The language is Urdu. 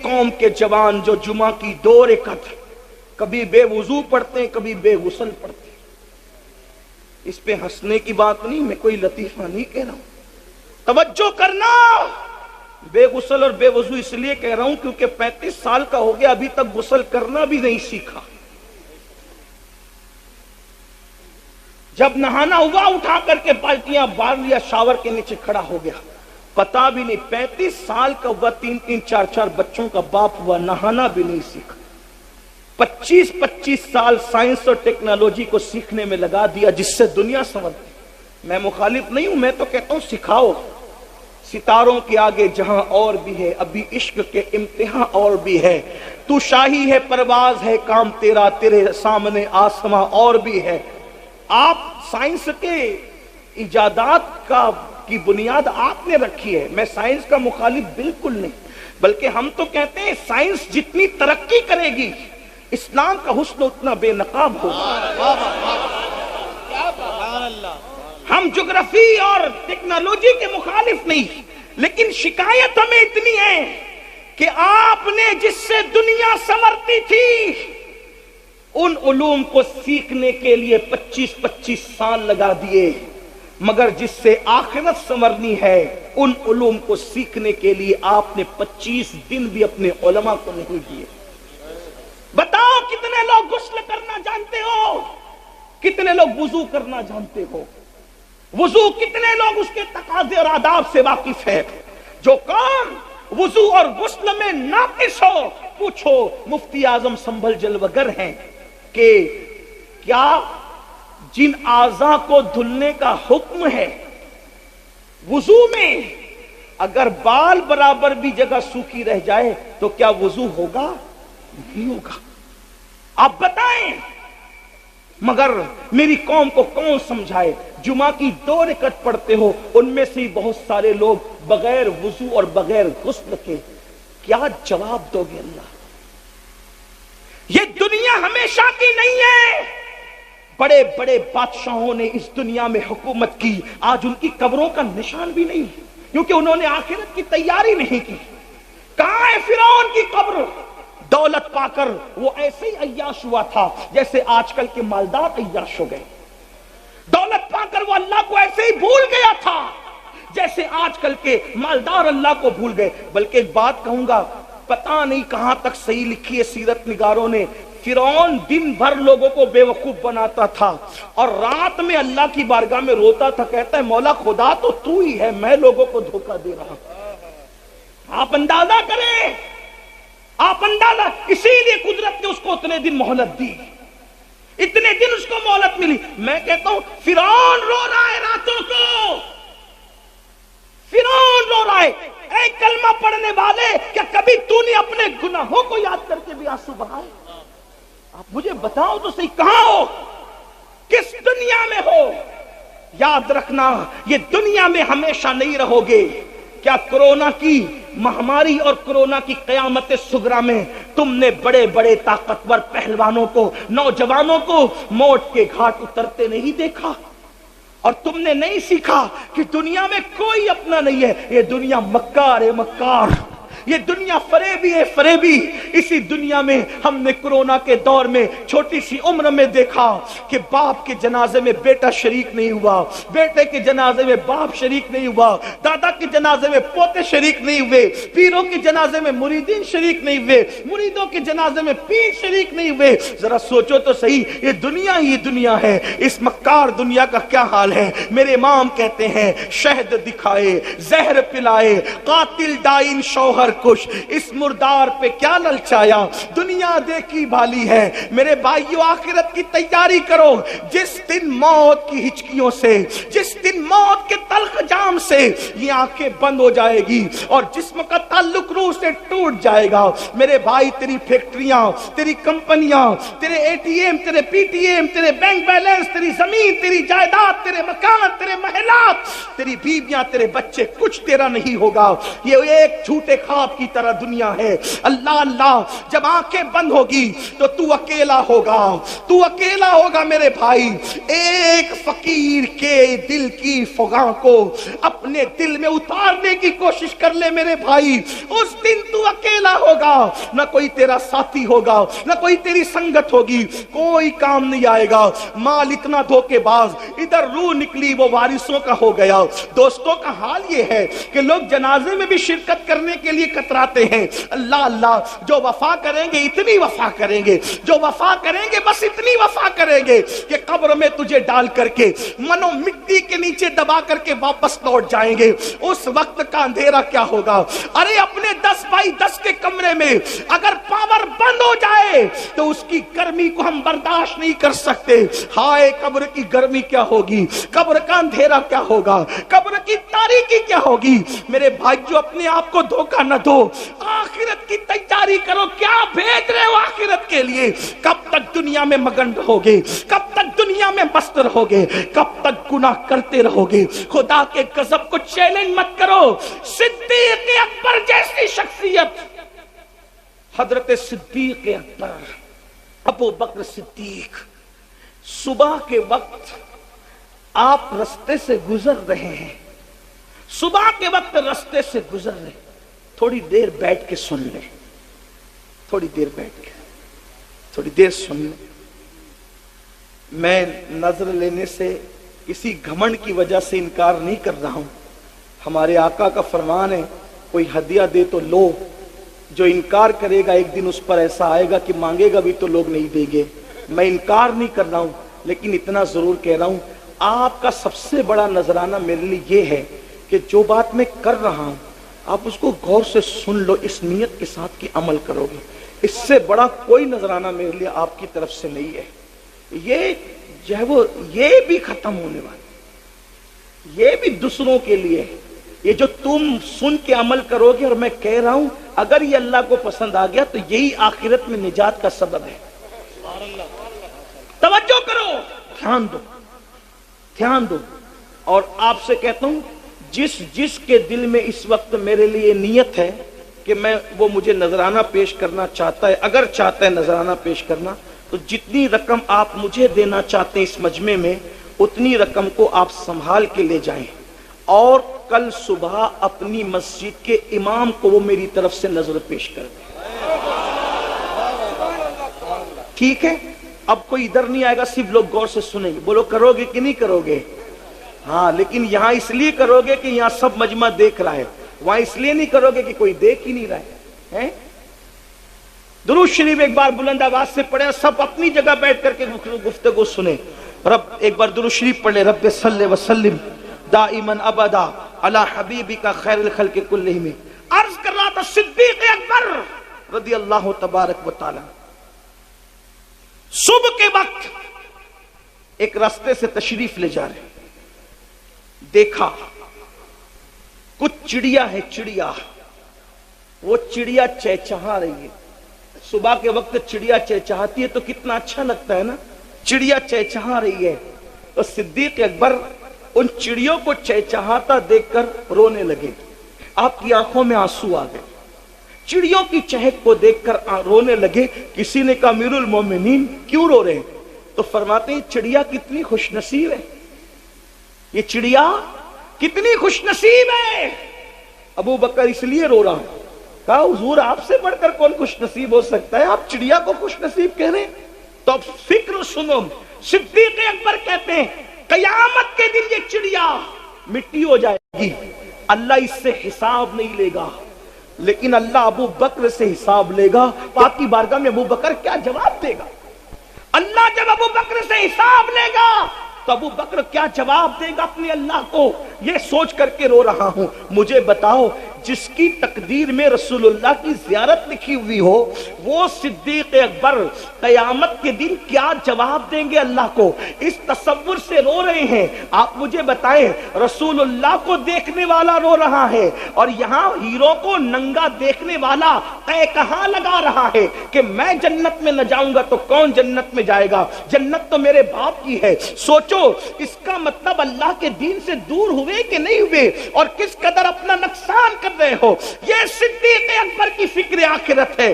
قوم کے جوان جو جمعہ کی 2 رکعت کبھی بے وضو پڑھتے ہیں کبھی بے غسل پڑھتے ہیں، اس پہ ہنسنے کی بات نہیں، میں کوئی لطیفہ نہیں کہہ رہا ہوں، توجہ کرنا۔ بے غسل اور بے وضو اس لیے کہہ رہا ہوں کیونکہ 35 سال کا ہو گیا ابھی تک غسل کرنا بھی نہیں سیکھا۔ جب نہانا ہوا اٹھا کر کے بالٹیاں بار لیا، شاور کے نیچے کھڑا ہو گیا، پتا بھی نہیں 35 سال کا ہوا، 3 4 بچوں کا باپ ہوا، نہانا بھی نہیں سیکھا۔ 25 سال سائنس اور ٹیکنالوجی کو سیکھنے میں لگا دیا جس سے دنیا سنورتی۔ میں مخالف نہیں ہوں، میں تو کہتا ہوں سکھاؤ۔ ستاروں کے آگے جہاں اور بھی ہے، ابھی عشق کے امتحان اور بھی ہے، تو شاہی ہے پرواز ہے کام تیرا، تیرے سامنے آسماں اور بھی ہے۔ آپ سائنس کے ایجادات کی بنیاد آپ نے رکھی ہے، میں سائنس کا مخالف بالکل نہیں، بلکہ ہم تو کہتے ہیں سائنس جتنی ترقی کرے گی اسلام کا حسن اتنا بے نقاب ہوگا۔ ہم جغرافی اور ٹیکنالوجی کے مخالف نہیں، لیکن شکایت ہمیں اتنی ہے کہ آپ نے جس سے دنیا سنورتی تھی ان علوم کو سیکھنے کے لیے 25 سال لگا دیے، مگر جس سے آخرت سنورنی ہے ان علوم کو سیکھنے کے لیے آپ نے 25 دن بھی اپنے علماء کو نہیں دیے۔ بتاؤ کتنے لوگ غسل کرنا جانتے ہو، کتنے لوگ وضو کرنا جانتے ہو، وضو کتنے لوگ اس کے تقاضے اور آداب سے واقف ہے؟ جو قوم وضو اور غسل میں ناقص ہو، پوچھو مفتی اعظم سنبھل جلوگر ہیں کہ کیا جن اعضاء کو دھلنے کا حکم ہے وضو میں اگر بال برابر بھی جگہ سوکھی رہ جائے تو کیا وضو ہوگا؟ نہیں ہوگا۔ آپ بتائیں، مگر میری قوم کو کون سمجھائے؟ جمعہ کی 2 رکعت پڑھتے ہو، ان میں سے بہت سارے لوگ بغیر وضو اور بغیر غسل کے، کیا جواب دو گے اللہ؟ یہ دنیا ہمیشہ کی نہیں ہے۔ بڑے بڑے بادشاہوں نے اس دنیا میں حکومت کی، آج ان کی قبروں کا نشان بھی نہیں، کیونکہ انہوں نے آخرت کی تیاری نہیں کی۔ کہاں ہے فرعون کی قبر؟ دولت پا کر وہ ایسے ہی عیاش ہوا تھا جیسے آج کل کے مالدار عیاش ہو گئے۔ دولت پا کر وہ اللہ کو ایسے ہی بھول گیا تھا جیسے آج کل کے مالدار اللہ کو بھول گئے۔ بلکہ ایک بات کہوں گا، پتہ نہیں کہاں تک صحیح لکھی ہے سیرت نگاروں نے، فرعون دن بھر لوگوں کو بے وقوف بناتا تھا اور رات میں اللہ کی بارگاہ میں روتا تھا، کہتا ہے مولا خدا تو ہی ہے، میں لوگوں کو دھوکہ دے رہا ہوں۔ آپ اندازہ کریں، آپ اندازہ، اسی لیے قدرت نے اس کو اتنے دن مہلت دی، اتنے دن اس کو مہلت ملی۔ میں کہتا ہوں فرعون رو رہا ہے راتوں کو، فرعون رو رہا ہے۔ اے کلمہ پڑھنے والے، کیا کبھی تو نے اپنے گناہوں کو یاد کر کے بھی آنسو بہائے؟ آپ مجھے بتاؤ تو صحیح، کہاں ہو، کس دنیا میں ہو؟ یاد رکھنا یہ دنیا میں ہمیشہ نہیں رہو گے۔ کیا کرونا کی مہاماری اور کرونا کی قیامت صغریٰ میں تم نے بڑے بڑے طاقتور پہلوانوں کو، نوجوانوں کو موت کے گھاٹ اترتے نہیں دیکھا؟ اور تم نے نہیں سیکھا کہ دنیا میں کوئی اپنا نہیں ہے، یہ دنیا مکار ہے، مکار، یہ دنیا فریبی ہے، فریبی۔ اسی دنیا میں ہم نے کرونا کے دور میں چھوٹی سی عمر میں دیکھا کہ باپ کے جنازے میں بیٹا شریک نہیں ہوا، بیٹے کے جنازے میں باپ شریک نہیں ہوا، دادا کے جنازے میں پوتے شریک نہیں ہوئے، پیروں کے جنازے میں مریدین شریک نہیں ہوئے، مریدوں کے جنازے میں پیر شریک نہیں ہوئے۔ ذرا سوچو تو صحیح، یہ دنیا ہی دنیا ہے، اس مکار دنیا کا کیا حال ہے؟ میرے امام کہتے ہیں شہد دکھائے، زہر پلائے، قاتل ڈائن شوہر کش، اس مردار پہ کیا للچایا، دنیا دیکھی بھالی ہے۔ میرے بھائیو آخرت کی تیاری کرو، جس دن موت کی ہچکیوں سے، جس دن موت کے تلخ جام سے یہ آنکھیں بند ہو جائے گی اور جسم کا تعلق روح سے ٹوٹ جائے گا، میرے بھائی تیری فیکٹریاں، تیری کمپنیاں، تیرے اے ٹی ایم، تیرے پی ٹی ایم، تیرے بینک بیلنس، تیری زمین، تیری جائیداد، تیرے مکان، تیرے محلات، تیری بیویاں، تیرے بچے، کچھ تیرا نہیں ہوگا۔ یہ ایک جھوٹے خواب کی طرح دنیا ہے۔ اللہ اللہ، جب آنکھیں بند ہوگی تو اکیلا ہوگا، تو اکیلا ہوگا میرے بھائی۔ ایک فقیر کے دل کی فغاں کو اپنے دل میں اتارنے کی کوشش کر لے میرے بھائی، اس دن تو اکیلا ہوگا۔ ہوگا، نہ کوئی تیرا ساتھی ہوگا، نہ کوئی تیری سنگت ہوگی، کوئی کام نہیں آئے گا۔ مال اتنا دھوکے باز، ادھر روح نکلی وہ وارثوں کا ہو گیا۔ دوستوں کا حال یہ ہے کہ لوگ جنازے میں بھی شرکت کرنے کے لیے کتراتے ہیں۔ اللہ اللہ، جو وفا کریں گے اتنی وفا کریں گے، جو وفا کریں گے بس اتنی وفا کریں گے کہ قبر میں تجھے ڈال کر کے منو مٹی کے نیچے دبا کر کے واپس لوٹ جائیں گے۔ اس وقت کا اندھیرا کیا ہوگا؟ ارے اپنے 10x10 کے کمرے میں اگر پاور بند ہو جائے تو اس کی گرمی کو ہم برداشت نہیں کر سکتے۔ ہائے قبر کی گرمی کیا ہوگی، قبر کا اندھیرا کیا ہوگا، قبر کی تاریکی کیا ہوگی۔ میرے بھائیو، اپنے آپ کو دھوکہ نہ دو، آخرت کی تیاری کرو۔ کیا بھیج رہے ہو آخرت کے لیے؟ کب تک دنیا میں مگن رہو گے؟ کب تک دنیا میں مست رہو گے؟ کب تک گناہ کرتے رہو گے؟ خدا کے غضب کو چیلنج مت کرو۔ صدیق اکبر جیسی شخصیت، حضرت صدیق اکبر ابو بکر صدیق، صبح کے وقت آپ رستے سے گزر رہے ہیں، صبح کے وقت رستے سے گزر رہے، تھوڑی دیر بیٹھ کے سن لیں، تھوڑی دیر بیٹھ کے تھوڑی دیر سن لیں۔ میں نظر لینے سے کسی گھمنڈ کی وجہ سے انکار نہیں کر رہا ہوں۔ ہمارے آقا کا فرمان ہے، کوئی ہدیہ دے تو لو، جو انکار کرے گا ایک دن اس پر ایسا آئے گا کہ مانگے گا بھی تو لوگ نہیں دیں گے۔ میں انکار نہیں کر رہا ہوں، لیکن اتنا ضرور کہہ رہا ہوں، آپ کا سب سے بڑا نذرانہ میرے لیے یہ ہے کہ جو بات میں کر رہا ہوں آپ اس کو غور سے سن لو، اس نیت کے ساتھ کہ عمل کرو گے۔ اس سے بڑا کوئی نذرانہ میرے لیے آپ کی طرف سے نہیں ہے۔ یہ جو ہے وہ یہ بھی ختم ہونے والا، یہ بھی دوسروں کے لیے ہے۔ یہ جو تم سن کے عمل کرو گے، اور میں کہہ رہا ہوں اگر یہ اللہ کو پسند آ گیا تو یہی آخرت میں نجات کا سبب ہے۔ توجہ کرو، دھیان دو، دھیان دو۔ اور آپ سے کہتا ہوں، جس کے دل میں اس وقت میرے لیے نیت ہے کہ میں وہ مجھے نذرانہ پیش کرنا چاہتا ہے، اگر چاہتا ہے نذرانہ پیش کرنا، تو جتنی رقم آپ مجھے دینا چاہتے ہیں اس مجمع میں، اتنی رقم کو آپ سنبھال کے لے جائیں، اور کل صبح اپنی مسجد کے امام کو وہ میری طرف سے نظر پیش کر دیں۔ ٹھیک ہے؟ اب کوئی ادھر نہیں آئے گا، صرف لوگ غور سے سنیں گے۔ بولو کرو گے کہ نہیں کرو گے؟ ہاں، لیکن یہاں اس لیے کرو گے کہ یہاں سب مجمع دیکھ رہا ہے، وہاں اس لیے نہیں کرو گے کہ کوئی دیکھ ہی نہیں رہا ہے۔ درود شریف ایک بار بلند آواز سے پڑھیں، سب اپنی جگہ بیٹھ کر کے گفتگو سنیں۔ رب ایک بار درود شریف پڑھ لیں، رب صلی وسلم دائما ابدا علی حبیبک خیر الخلق کلہم۔ عرض کر رہا تھا، صدیق اکبر رضی اللہ تبارک و تعالی صبح کے وقت ایک راستے سے تشریف لے جا رہے، دیکھا کچھ چڑیا ہے، چڑیا، وہ چڑیا چہچہا رہی ہے۔ صبح کے وقت چڑیا چہچہاتی ہے تو کتنا اچھا لگتا ہے نا، چڑیا چہچہا رہی ہے۔ تو صدیق اکبر ان چڑیوں کو چہچہاتا دیکھ کر رونے لگے، آپ کی آنکھوں میں آنسو آ گئے، چڑیوں کی چہک کو دیکھ کر رونے لگے۔ کسی نے کہا امیر المومنین کیوں رو رہے ہیں؟ تو فرماتے ہیں چڑیا کتنی خوش نصیب ہے، یہ چڑیا کتنی خوش نصیب ہے۔ ابو بکر اس لیے رو رہا ہوں۔ کہا حضور آپ سے بڑھ کر کون خوش نصیب ہو سکتا ہے، آپ چڑیا کو خوش نصیب کہہ رہے ہیں؟ تو اب فکر سنو، صدیق اکبر کہتے ہیں قیامت کے دن یہ چڑیا مٹی ہو جائے گی، اللہ اس سے حساب نہیں لے گا، لیکن اللہ ابو بکر سے حساب لے گا۔ پاک کی بارگاہ میں ابو بکر کیا جواب دے گا؟ اللہ جب ابو بکر سے حساب لے گا تو ابو بکر کیا جواب دے گا اپنے اللہ کو؟ یہ سوچ کر کے رو رہا ہوں۔ مجھے بتاؤ، جس کی تقدیر میں رسول اللہ کی زیارت لکھی ہوئی ہو، وہ صدیق اکبر قیامت کے دن کیا جواب دیں گے اللہ کو؟ اس تصور سے رو رہے ہیں۔ آپ مجھے بتائیں، رسول اللہ کو دیکھنے والا رو رہا ہے، اور یہاں ہیرو کو ننگا دیکھنے والا کہاں لگا رہا ہے کہ میں جنت میں نہ جاؤں گا تو کون جنت میں جائے گا؟ جنت تو میرے باپ کی ہے۔ سوچو، اس کا مطلب اللہ کے دین سے دور ہوئے کہ نہیں ہوئے، اور کس قدر اپنا نقصان کر رہے ہو۔ یہ صدیق اکبر کی فکر آخرت ہے۔